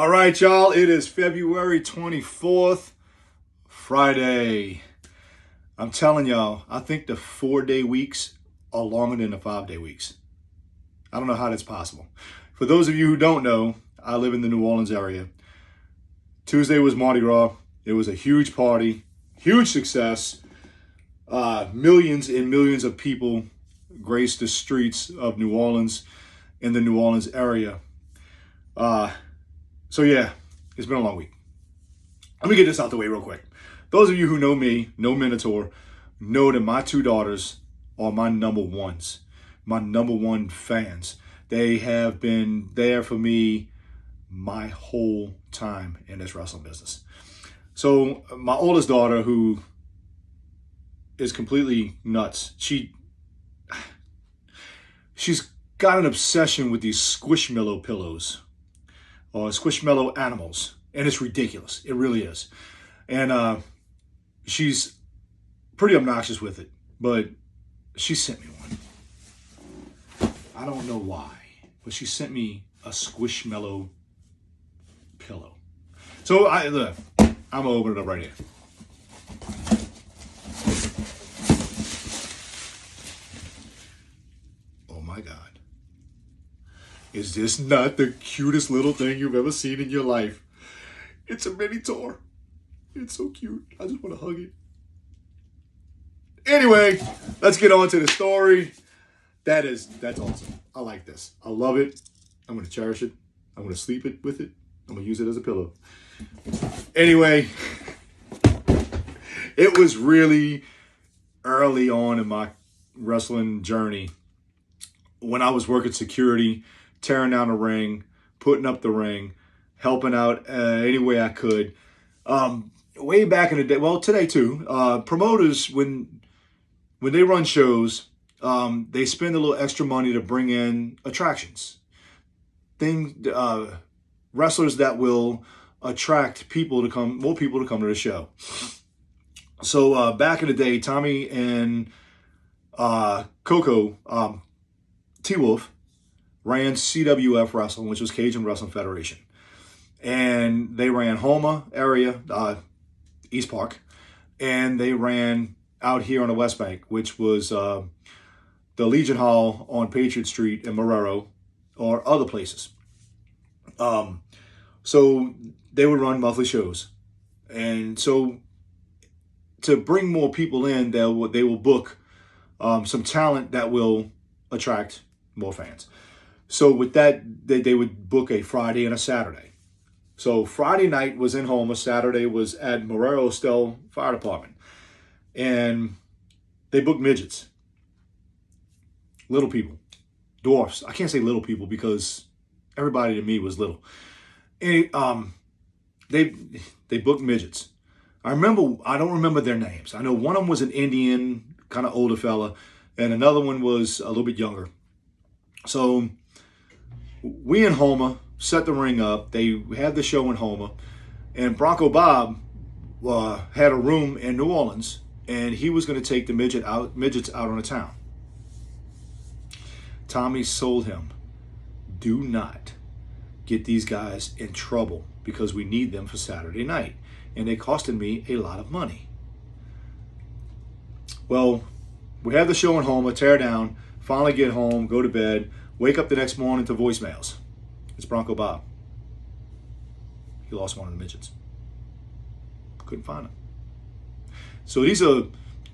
All right, y'all, it is February 24th, Friday. I'm telling y'all, I think the 4-day weeks are longer than the 5-day weeks. I don't know how that's possible. For those of you who don't know, I live in the New Orleans area. Tuesday was Mardi Gras. It was a huge party, huge success. Millions and millions of people graced the streets of New Orleans in the New Orleans area. So yeah, it's been a long week. Let me get this out the way real quick. Those of you who know me, know Minotaur, know that my two daughters are my number ones, my number one fans. They have been there for me my whole time in this wrestling business. So my oldest daughter, who is completely nuts, she's got an obsession with these Squishmallow pillows or Squishmallow animals, and it's ridiculous. It really is. And she's pretty obnoxious with it, but she sent me one. I don't know why, but she sent me a Squishmallow pillow. So look, I'm gonna open it up right here. Oh my God. Is this not the cutest little thing you've ever seen in your life? It's a Minotaur. It's so cute. I just want to hug it. Anyway, let's get on to the story. That's awesome. I like this. I love it. I'm going to cherish it. I'm going to sleep with it. I'm going to use it as a pillow. Anyway, it was really early on in my wrestling journey when I was working security, tearing down the ring, putting up the ring, helping out any way I could. Way back in the day, well, today too, promoters, when they run shows, they spend a little extra money to bring in attractions. Wrestlers that will attract more people to come to the show. So back in the day, Tommy and Coco, T-Wolf, ran CWF Wrestling, which was Cajun Wrestling Federation. And they ran Houma area, East Park, and they ran out here on the West Bank, which was the Legion Hall on Patriot Street in Marrero or other places. So they would run monthly shows. And so to bring more people in, they will book some talent that will attract more fans. So with that, they would book a Friday and a Saturday. So Friday night was in Houma, Saturday was at Marrero Estelle Fire Department. And they booked midgets. Little people. Dwarfs. I can't say little people because everybody to me was little. And they booked midgets. I don't remember their names. I know one of them was an Indian, kind of older fella, and another one was a little bit younger. So we in Houma set the ring up. They had the show in Houma, and Bronco Bob had a room in New Orleans, and he was going to take the midgets out on the town. Tommy sold him, do not get these guys in trouble because we need them for Saturday night, and they costed me a lot of money. Well, we have the show in Houma, tear down, finally get home, go to bed, wake up the next morning to voicemails. It's Bronco Bob. He lost one of the midgets. Couldn't find him. So these are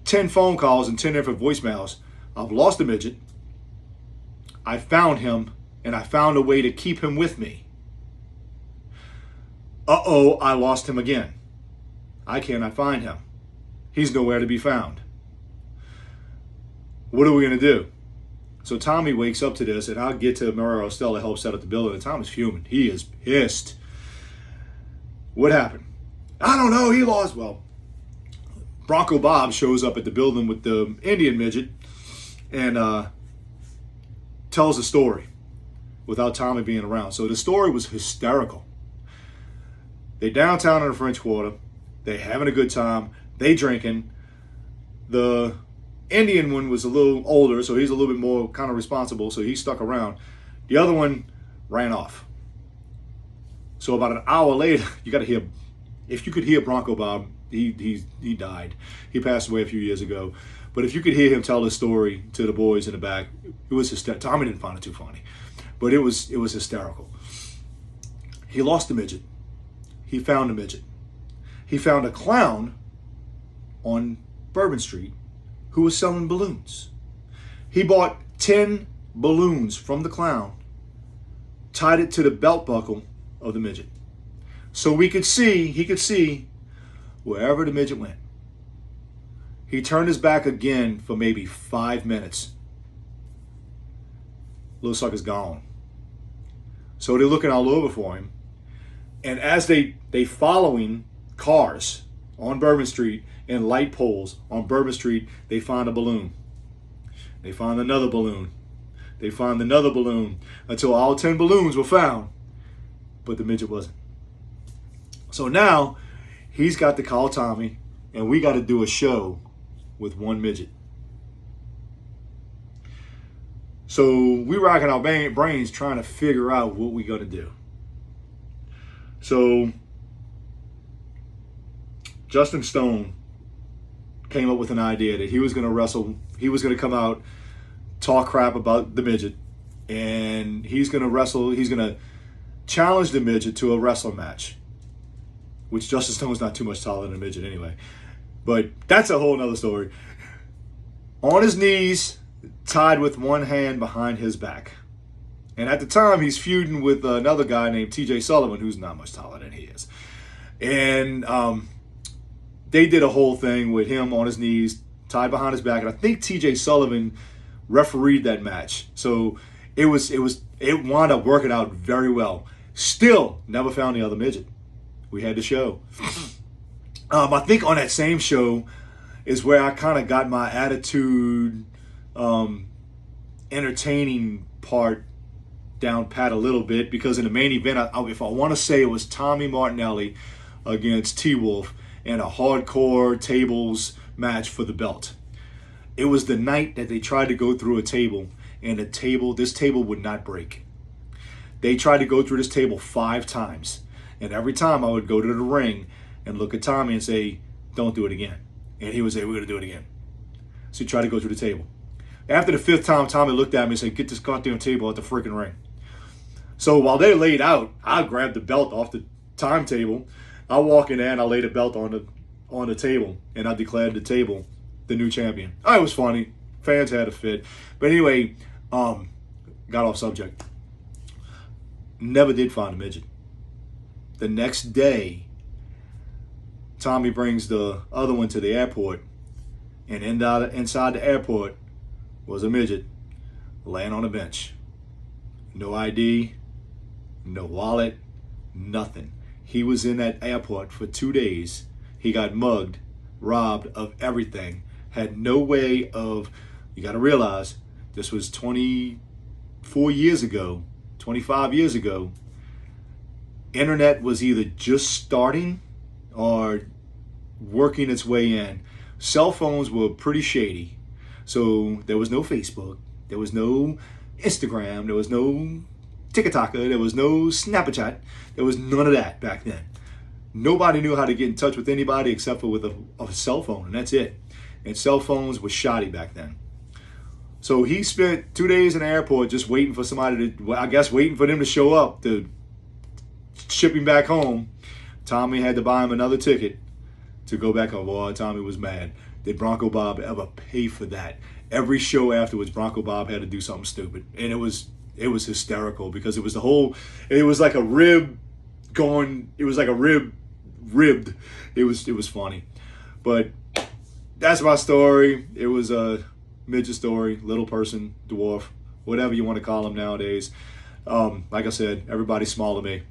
10 phone calls and 10 different voicemails. I've lost a midget. I found him, and I found a way to keep him with me. Uh-oh, I lost him again. I cannot find him. He's nowhere to be found. What are we going to do? So Tommy wakes up to this, and I'll get to Marrero Estelle to help set up the building, and Tommy's fuming. He is pissed. What happened? I don't know. He lost. Well, Bronco Bob shows up at the building with the Indian midget and tells the story without Tommy being around. So the story was hysterical. They downtown in the French Quarter. They having a good time. They drinking. The Indian one was a little older, so he's a little bit more kind of responsible, so he stuck around. The other one ran off. So about an hour later, you got to hear, if you could hear Bronco Bob, he died. He passed away a few years ago. But if you could hear him tell his story to the boys in the back, it was hysterical. Tommy didn't find it too funny, but it was hysterical. He lost the midget. He found a midget. He found a clown on Bourbon Street who was selling balloons. He bought 10 balloons from the clown, tied it to the belt buckle of the midget. So he could see wherever the midget went. He turned his back again for maybe 5 minutes. Little sucker's gone. So they're looking all over for him. And as they following cars on Bourbon Street and light poles on Bourbon Street, they find a balloon. They find another balloon. They find another balloon until all 10 balloons were found. But the midget wasn't. So now he's got to call Tommy, and we got to do a show with one midget. So we racking our brains trying to figure out what we got to do. So Justin Stone came up with an idea that he was going to wrestle. He was going to come out, talk crap about the midget, and he's going to wrestle. He's going to challenge the midget to a wrestling match, which Justin Stone's not too much taller than a midget anyway. But that's a whole nother story. On his knees, tied with one hand behind his back. And at the time, he's feuding with another guy named TJ Sullivan, who's not much taller than he is. And they did a whole thing with him on his knees, tied behind his back. And I think TJ Sullivan refereed that match. So it wound up working out very well. Still, never found the other midget. We had the show. I think on that same show is where I kind of got my attitude, entertaining part down pat a little bit, because in the main event, if I want to say it was Tommy Martinelli against T-Wolf in a hardcore tables match for the belt. It was the night that they tried to go through a table, and this table would not break. They tried to go through this table 5 times, and every time I would go to the ring and look at Tommy and say, "Don't do it again." And he would say, "We're going to do it again." So he tried to go through the table. After the 5th time, Tommy looked at me and said, "Get this goddamn table at the freaking ring." So while they laid out, I grabbed the belt off the timetable. I walk in there and I laid the belt on the table, and I declared the table the new champion. Oh, it was funny. Fans had a fit. But anyway, got off subject. Never did find a midget. The next day, Tommy brings the other one to the airport, and inside the airport was a midget laying on a bench. No ID, no wallet, nothing. He was in that airport for 2 days. He got mugged, robbed of everything, had no way of, you got to realize, this was 24 years ago, 25 years ago. Internet was either just starting or working its way in. Cell phones were pretty shady. So there was no Facebook, there was no Instagram, there was no TikTok, there was no Snapchat, there was none of that back then. Nobody knew how to get in touch with anybody except for with a cell phone, and that's it. And cell phones were shoddy back then. So he spent 2 days in the airport just waiting for somebody to, I guess waiting for them to show up to ship him back home. Tommy had to buy him another ticket to go back home. Boy, Tommy was mad. Did Bronco Bob ever pay for that? Every show afterwards, Bronco Bob had to do something stupid. And it was hysterical, because it was like a rib going, it was like a ribbed. It was funny. But that's my story. It was a midget story, little person, dwarf, whatever you want to call them nowadays. Like I said, everybody's smaller than me.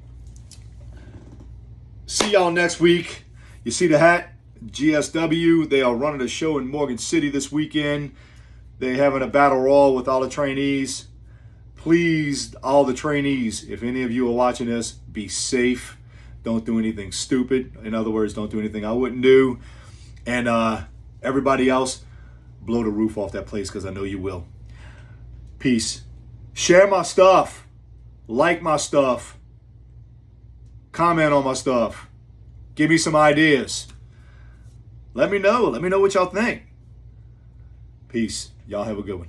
See y'all next week. You see the hat? GSW. They are running a show in Morgan City this weekend. They're having a battle royal with all the trainees. Please, all the trainees, if any of you are watching this, be safe. Don't do anything stupid. In other words, don't do anything I wouldn't do. And everybody else, blow the roof off that place, because I know you will. Peace. Share my stuff. Like my stuff. comment on my stuff. Give me some ideas. Let me know. Let me know what y'all think. Peace. Y'all have a good one.